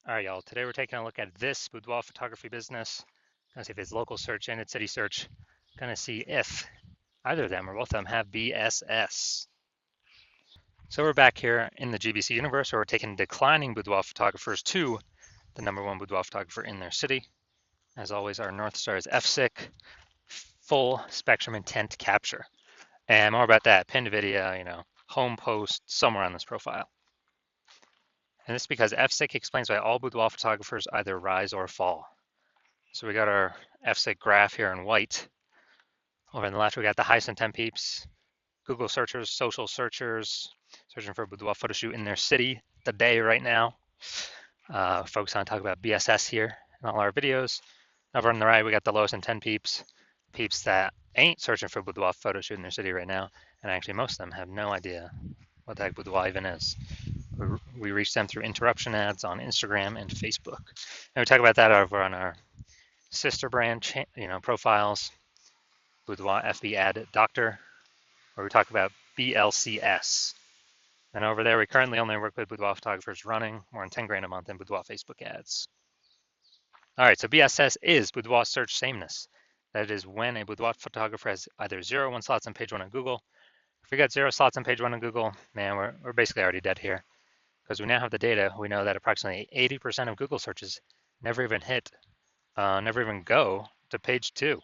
All right, y'all. Today we're taking a look at this boudoir photography business. Gonna see if it's local search and it's city search. Gonna see if either of them or both of them have BSS. So we're back here in the GBC universe where we're taking declining boudoir photographers to the #1 boudoir photographer in their city. As always, our North Star is FSIC, full spectrum intent capture. And more about that, pinned video, home post somewhere on this profile. And this is because FSIC explains why all boudoir photographers either rise or fall. So we got our FSIC graph here in white. Over on the left, we got the highest intent peeps, Google searchers, social searchers, searching for a boudoir photo shoot in their city today, right now. Focus on talk about BSS here in all our videos. Over on the right, we got the lowest intent peeps, peeps that ain't searching for a boudoir photo shoot in their city right now. And actually, most of them have no idea what the heck boudoir even is. We reach them through interruption ads on Instagram and Facebook. And we talk about that over on our sister brand, profiles, Boudoir FB Ad Doctor, where we talk about BLCS. And over there, we currently only work with boudoir photographers running more than 10 grand a month in boudoir Facebook ads. All right, so BSS is boudoir search sameness. That is when a boudoir photographer has either 0 or 1 slots on page 1 on Google. If we got 0 slots on page 1 on Google, man, we're basically already dead here. Because we now have the data, we know that approximately 80% of Google searches never even never even go to page 2.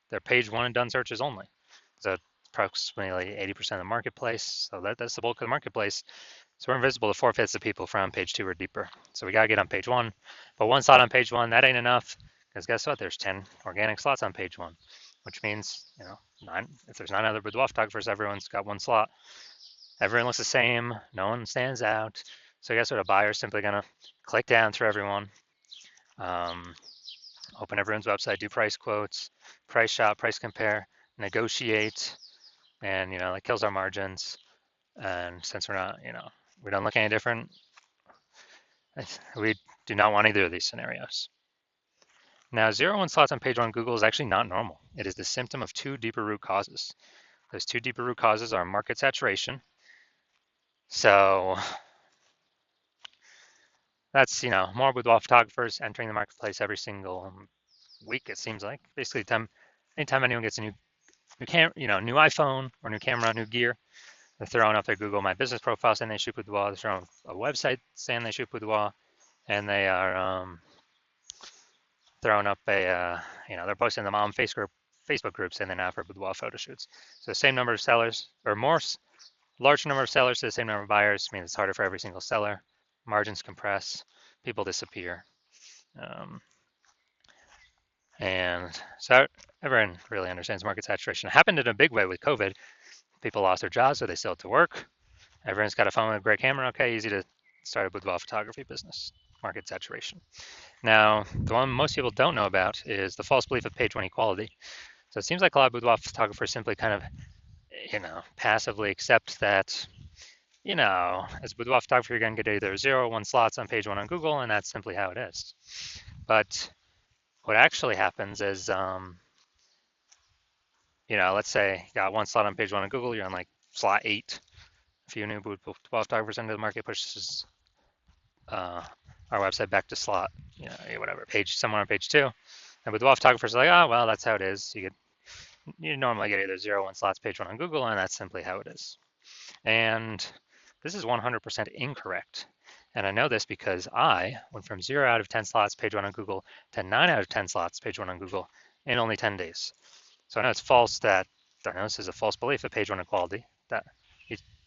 They're page 1 and done searches only. So approximately 80% of the marketplace. So that's the bulk of the marketplace. So we're invisible to 4/5 of people from page 2 or deeper. So we gotta get on page 1. But 1 slot on page 1, that ain't enough. Because guess what? There's 10 organic slots on page 1, which means, if there's 9 other boudoir photographers, everyone's got 1 slot. Everyone looks the same. No one stands out. So guess what? A buyer is simply gonna click down through everyone, open everyone's website, do price quotes, price shop, price compare, negotiate, and that kills our margins. And since we're not, we don't look any different, we do not want either of these scenarios. Now, 0 and 1 slots on page 1 Google is actually not normal. It is the symptom of 2 deeper root causes. Those 2 deeper root causes are market saturation. So that's, more boudoir photographers entering the marketplace every single week, it seems like. Basically, anytime anyone gets a new iPhone or new camera, new gear, they're throwing up their Google My Business profile saying they shoot boudoir. They're throwing a website saying they shoot boudoir, and they are throwing up they're posting them on Facebook groups saying they now for boudoir photo shoots. So the same number of sellers, or large number of sellers to the same number of buyers, means it's harder for every single seller. Margins compress, people disappear. And so everyone really understands market saturation. It happened in a big way with COVID. People lost their jobs, so they still had to work. Everyone's got a phone with a great camera. Okay, easy to start a boudoir photography business. Market saturation. Now, the one most people don't know about is the false belief of page 1 equality. So it seems like a lot of boudoir photographers simply kind of, passively accept that, as a boudoir photographer, you're going to get either 0 or 1 slots on page 1 on Google, and that's simply how it is. But what actually happens is, let's say you got 1 slot on page 1 on Google, you're on like slot 8. A few new boudoir photographers into the market pushes our website back to slot, whatever, somewhere on page 2. And boudoir photographers are like, oh, well, that's how it is. You normally get either 0 or 1 slots page 1 on Google, and that's simply how it is. And this is 100% incorrect. And I know this because I went from 0 out of 10 slots page 1 on Google to 9 out of 10 slots page 1 on Google in only 10 days. So I know it's false this is a false belief of page 1 equality, that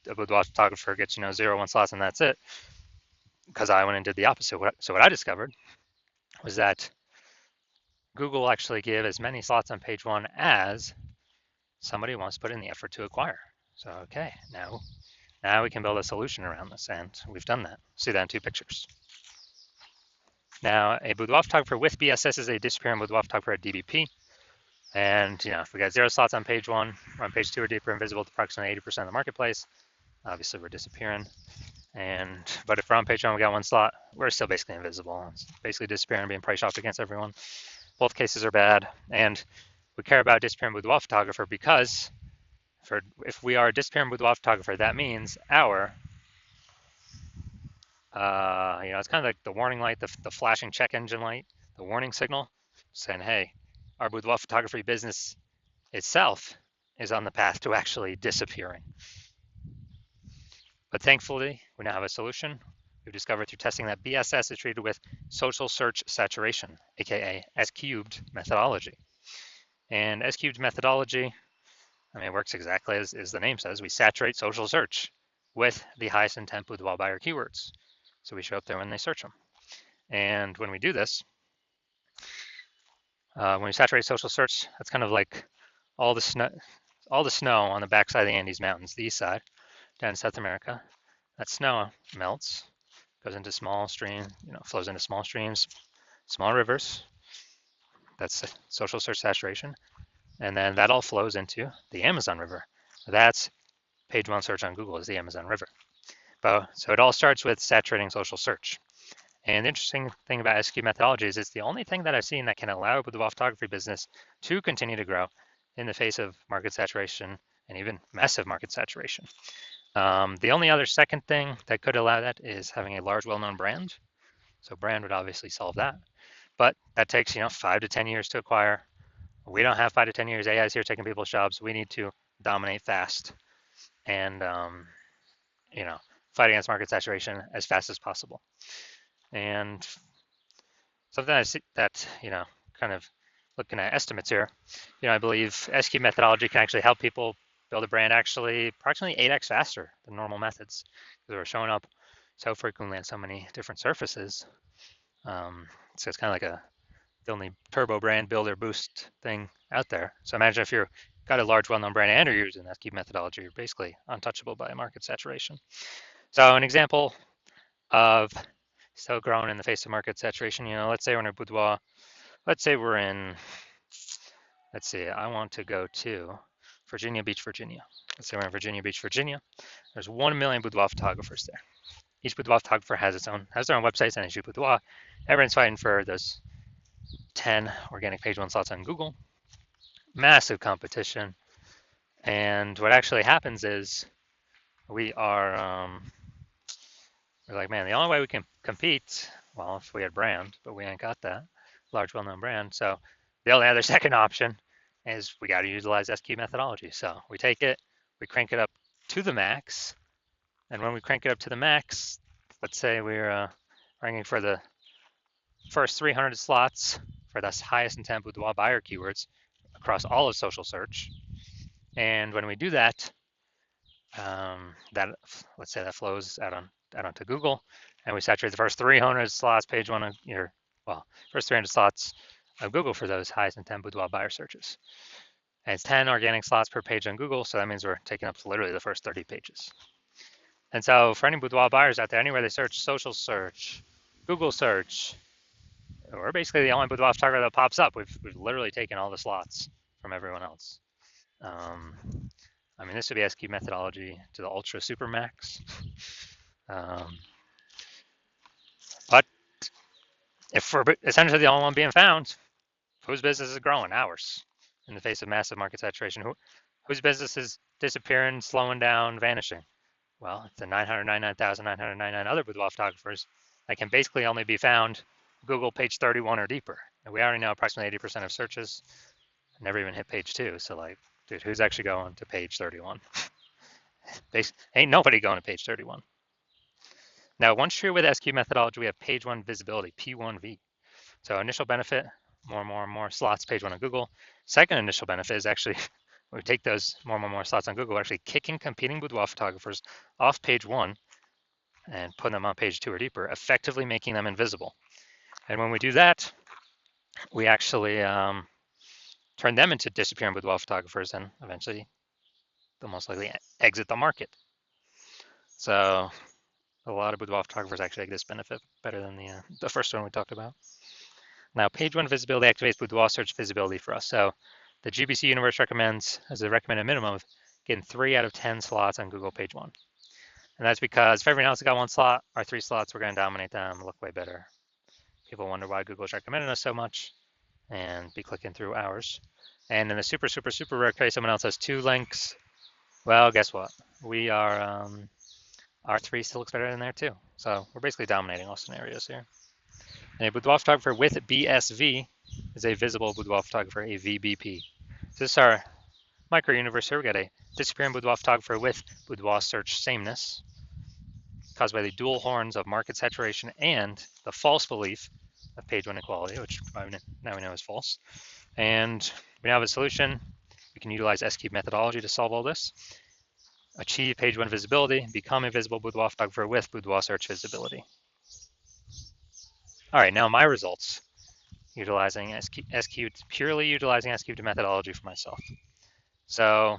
a boudoir photographer gets, 0 or 1 slots and that's it, because I went and did the opposite. So what I discovered was that Google will actually give as many slots on page 1 as somebody wants to put in the effort to acquire. So, okay, now we can build a solution around this, and we've done that. See that in 2 pictures. Now, a boudoir photographer with BSS is a disappearing boudoir photographer at DBP. And, if we got 0 slots on page 1, we're on page 2 or deeper, invisible to approximately 80% of the marketplace. Obviously, we're disappearing. But if we're on page 1, we got 1 slot, we're still basically invisible. It's basically disappearing and being price shopped against everyone. Both cases are bad. And we care about disappearing boudoir photographer because if we are a disappearing boudoir photographer, that means our It's kind of like the warning light, the flashing check engine light, the warning signal, saying, hey, our boudoir photography business itself is on the path to actually disappearing. But thankfully, we now have a solution. We've discovered through testing that BSS is treated with social search saturation, aka S-cubed methodology. And S-cubed methodology, it works exactly as the name says. We saturate social search with the highest intent boudoir buyer keywords. So we show up there when they search them. And when we do this, when we saturate social search, that's kind of like all the snow on the backside of the Andes Mountains, the east side, down in South America. That snow melts, goes into small streams, flows into small streams, small rivers. That's social search saturation. And then that all flows into the Amazon River. That's page one search on Google is the Amazon River. So it all starts with saturating social search. And the interesting thing about SQ methodology is it's the only thing that I've seen that can allow the boudoir photography business to continue to grow in the face of market saturation and even massive market saturation. The only other second thing that could allow that is having a large, well-known brand. So brand would obviously solve that, but that takes 5 to 10 years to acquire. We don't have 5 to 10 years. AI is here taking people's jobs. We need to dominate fast and fight against market saturation as fast as possible. And something I see that kind of looking at estimates here, I believe SQ methodology can actually help people build a brand actually approximately 8x faster than normal methods because we're showing up so frequently on so many different surfaces. So it's kind of like the only turbo brand builder boost thing out there. So imagine if you've got a large well-known brand and you're using SQ methodology, you're basically untouchable by market saturation. So an example of still growing in the face of market saturation, let's say we're in a boudoir. Let's say we're in, I want to go to Virginia Beach, Virginia. Let's say we're in Virginia Beach, Virginia. There's 1 million boudoir photographers there. Each boudoir photographer has their own websites and issue boudoir. Everyone's fighting for those 10 organic page one slots on Google. Massive competition. And what actually happens is we're like, man, the only way we can compete, well, if we had brand, but we ain't got that large, well-known brand. So the only other second option is we got to utilize SQ methodology. So we take it, we crank it up to the max. And when we crank it up to the max, let's say we're ranking for the first 300 slots for the highest intent boudoir buyer keywords across all of social search. And when we do that, let's say that flows out onto Google, and we saturate the first 300 slots, page one first 300 slots of Google for those highest intent boudoir buyer searches. And it's 10 organic slots per page on Google, so that means we're taking up literally the first 30 pages. And so for any boudoir buyers out there, anywhere they search, social search, Google search, we're basically the only boudoir photographer that pops up. We've literally taken all the slots from everyone else. This would be SQ methodology to the ultra super max. But if we're essentially the only one being found, whose business is growing? Ours, in the face of massive market saturation. Whose business is disappearing, slowing down, vanishing? Well, it's the 999,999 other boudoir photographers that can basically only be found Google page 31 or deeper. And we already know approximately 80% of searches never even hit page 2. So dude, who's actually going to page 31? Ain't nobody going to page 31. Now, once true with SQ methodology, we have page 1 visibility, P1V. So initial benefit, more slots, page 1 on Google. Second initial benefit is actually, when we take those more slots on Google, we're actually kicking competing boudoir photographers off page 1 and putting them on page 2 or deeper, effectively making them invisible. And when we do that, we actually turn them into disappearing boudoir photographers, and eventually they'll most likely exit the market. So a lot of boudoir photographers actually get this benefit better than the first one we talked about. Now, page 1 visibility activates boudoir search visibility for us. So the GBC universe recommends, as a recommended minimum, of getting 3 out of 10 slots on Google page 1. And that's because if everyone else has got 1 slot, our 3 slots, we're going to dominate them, look way better. People wonder why Google's recommending us so much and be clicking through ours. And in the super rare case someone else has 2 links, well, guess what? We are R3 still looks better than there too. So we're basically dominating all scenarios here. And a boudoir photographer with BSV is a visible boudoir photographer, a VBP. So this is our micro universe here. We got a disappearing boudoir photographer with boudoir search sameness caused by the dual horns of market saturation and the false belief of page one equality, which now we know is false. And we now have a solution. We can utilize S-cube methodology to solve all this. Achieve page one visibility, become a visible boudoir photographer with boudoir search visibility. All right, now my results, utilizing S-cube, purely utilizing S-cube methodology for myself. So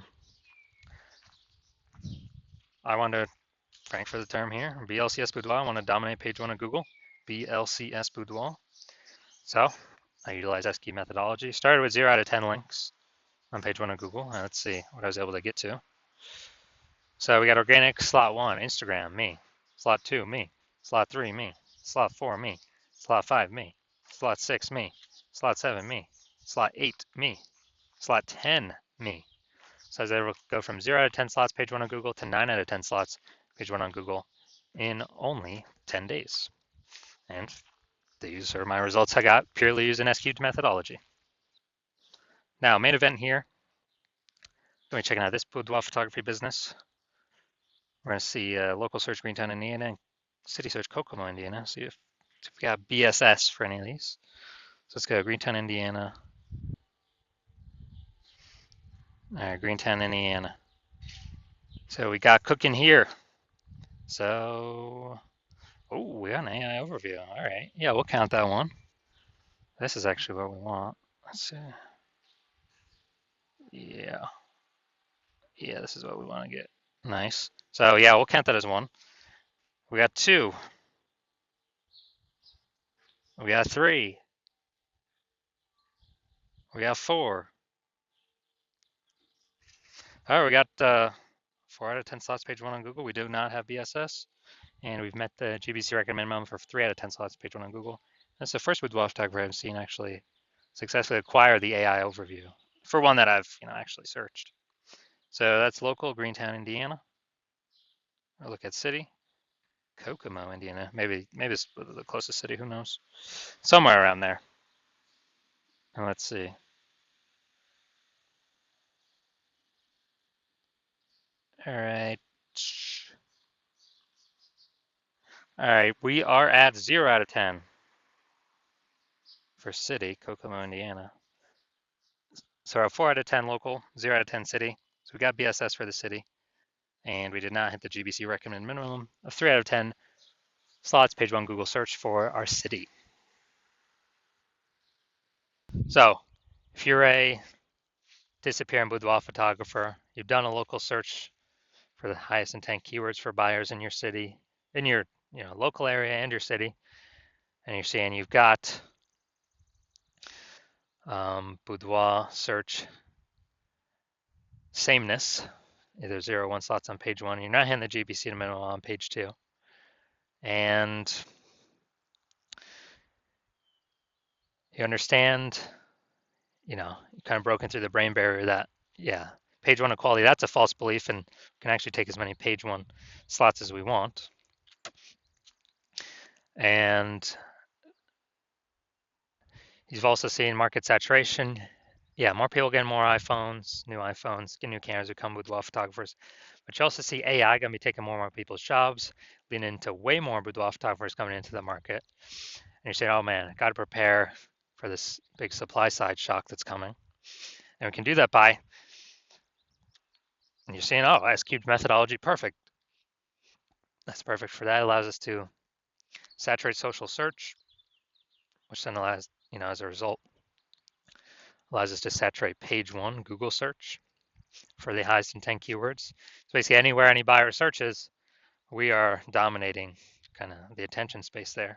I want to, frank for the term here, BLCS Boudoir, I want to dominate page one of Google, BLCS Boudoir. So I utilize S-cube methodology, started with 0 out of 10 links on page one of Google. Let's see what I was able to get to. So we got organic, slot 1, Instagram, me. Slot 2, me. Slot 3, me. Slot 4, me. Slot 5, me. Slot 6, me. Slot 7, me. Slot 8, me. Slot 10, me. So I was able to go from 0 out of 10 slots page one on Google to 9 out of 10 slots page one on Google in only 10 days. And these are my results I got purely using S-cubed methodology. Now, main event here. Going to check out this boudoir photography business. We're going to see local search Greentown, Indiana, and city search Kokomo, Indiana. See if we got BSS for any of these. So let's go Greentown, Indiana. All right, Greentown, Indiana. So we got cooking here. So, oh, we got an AI overview. All right, yeah, we'll count that one. This is actually what we want. Let's see. Yeah, this is what we want to get. Nice. So yeah, we'll count that as one. We got 2. We got 3. We got 4. All right, we got 4 out of 10 slots page one on Google. We do not have BSS, and we've met the GBC record minimum for 3 out of 10 slots page one on Google. That's the first boudoir photographer I've seen actually successfully acquire the AI overview for one that I've actually searched. So that's local, Greentown, Indiana. I'll look at city, Kokomo, Indiana. Maybe it's the closest city. Who knows? Somewhere around there. And let's see. All right. All right, we are at 0 out of 10 for city, Kokomo, Indiana. So our 4 out of 10 local, 0 out of 10 city. So we got BSS for the city, and we did not hit the GBC recommended minimum of 3 out of 10 slots page one Google search for our city. So if you're a disappearing boudoir photographer, you've done a local search for the highest intent keywords for buyers in your city, in your local area and your city, and you're saying you've got boudoir search sameness, either 0 or 1 slots on page 1. You're not hitting the GBC to minimum on page 2. And you understand, you kind of broken through the brain barrier that, yeah, page 1 equality, that's a false belief, and we can actually take as many page 1 slots as we want. And you've also seen market saturation. Yeah, more people getting more iPhones, new iPhones, get new cameras who come with boudoir photographers. But you also see AI going to be taking more and more people's jobs, leading into way more boudoir photographers coming into the market. And you say, oh man, got to prepare for this big supply side shock that's coming. And we can do that by, and you're saying, oh, S-cubed methodology, perfect. That's perfect for that. It allows us to saturate social search, which then allows, as a result, allows us to saturate page 1 Google search for the highest intent keywords. So basically anywhere any buyer searches, we are dominating kind of the attention space there.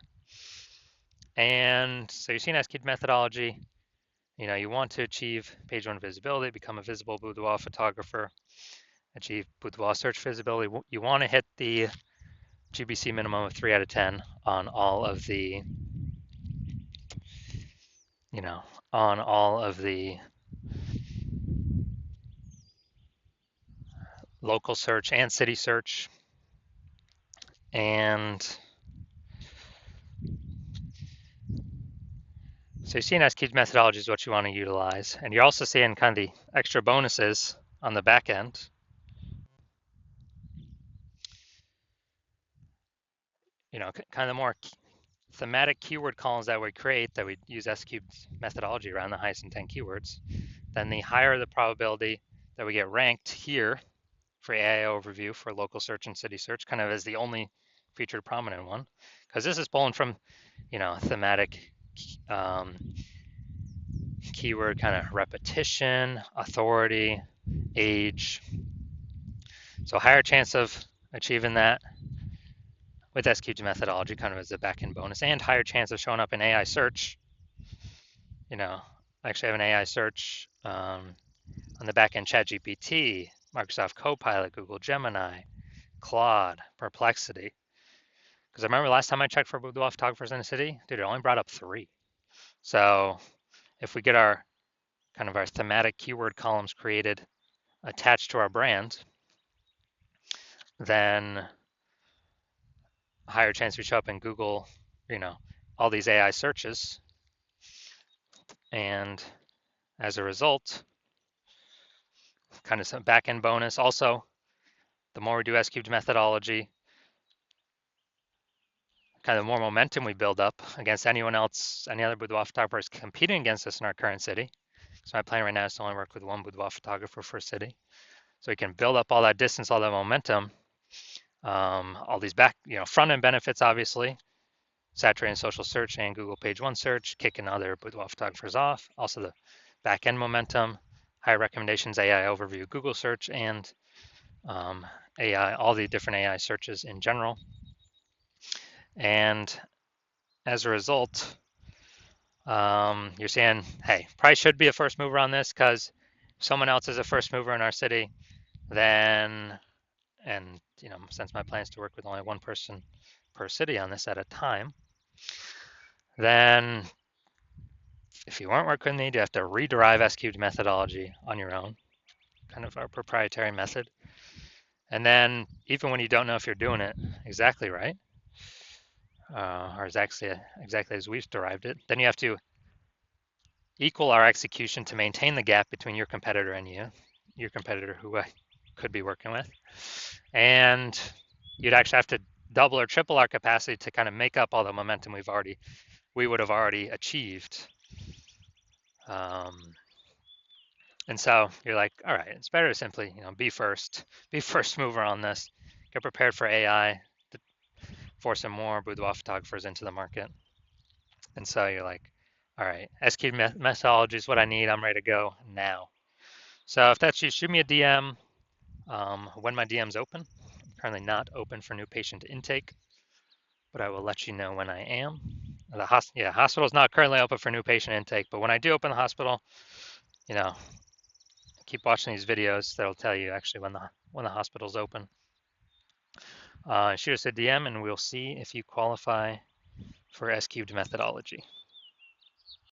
And so you're seeing S-cubed methodology. You want to achieve page 1 visibility, become a visible boudoir photographer, achieve boudoir search visibility. You want to hit the GBC minimum of 3 out of 10 on all of the, on all of the local search and city search. And so you're seeing S-cubed methodology is what you want to utilize. And you're also seeing kind of the extra bonuses on the back end. Kind of more thematic keyword columns that we create that we use S-cubed methodology around the highest intent keywords, then the higher the probability that we get ranked here for AI overview for local search and city search, kind of as the only featured prominent one, because this is pulling from, thematic keyword kind of repetition, authority, age. So higher chance of achieving that with SQG methodology kind of as a back-end bonus, and higher chance of showing up in AI search. I actually have an AI search on the back-end ChatGPT, Microsoft Copilot, Google Gemini, Claude, Perplexity. Because I remember last time I checked for boudoir photographers in the city, dude, it only brought up 3. So if we get our kind of our thematic keyword columns created attached to our brand, then higher chance we show up in Google, all these AI searches. And as a result, kind of some back-end bonus. Also, the more we do S-cubed methodology, kind of more momentum we build up against anyone else, any other boudoir photographers competing against us in our current city. So my plan right now is to only work with one boudoir photographer for a city. So we can build up all that distance, all that momentum, all these front end benefits, obviously, saturating social search and Google page 1 search, kicking other boudoir photographers off. Also the back end momentum, high recommendations, AI overview, Google search, and AI, all the different AI searches in general. And as a result, you're saying, hey, probably should be a first mover on this because someone else is a first mover in our city, then, and since my plan is to work with only one person per city on this at a time, then if you weren't working with me, you have to rederive S-cubed methodology on your own, kind of our proprietary method. And then even when you don't know if you're doing it exactly right, or exactly as we've derived it, then you have to equal our execution to maintain the gap between your competitor and your competitor who I could be working with. And you'd actually have to double or triple our capacity to kind of make up all the momentum we would have already achieved. And so you're like, all right, it's better to simply, be first mover on this, get prepared for AI to force some more boudoir photographers into the market. And so you're like, all right, S-cubed methodology is what I need. I'm ready to go now. So if that's you, shoot me a DM when my DM's open. I'm currently not open for new patient intake, but I will let you know when I am. The hospital is not currently open for new patient intake, but when I do open the hospital, keep watching these videos. That'll tell you actually when the hospital's open. Shoot us a DM and we'll see if you qualify for S-cubed methodology.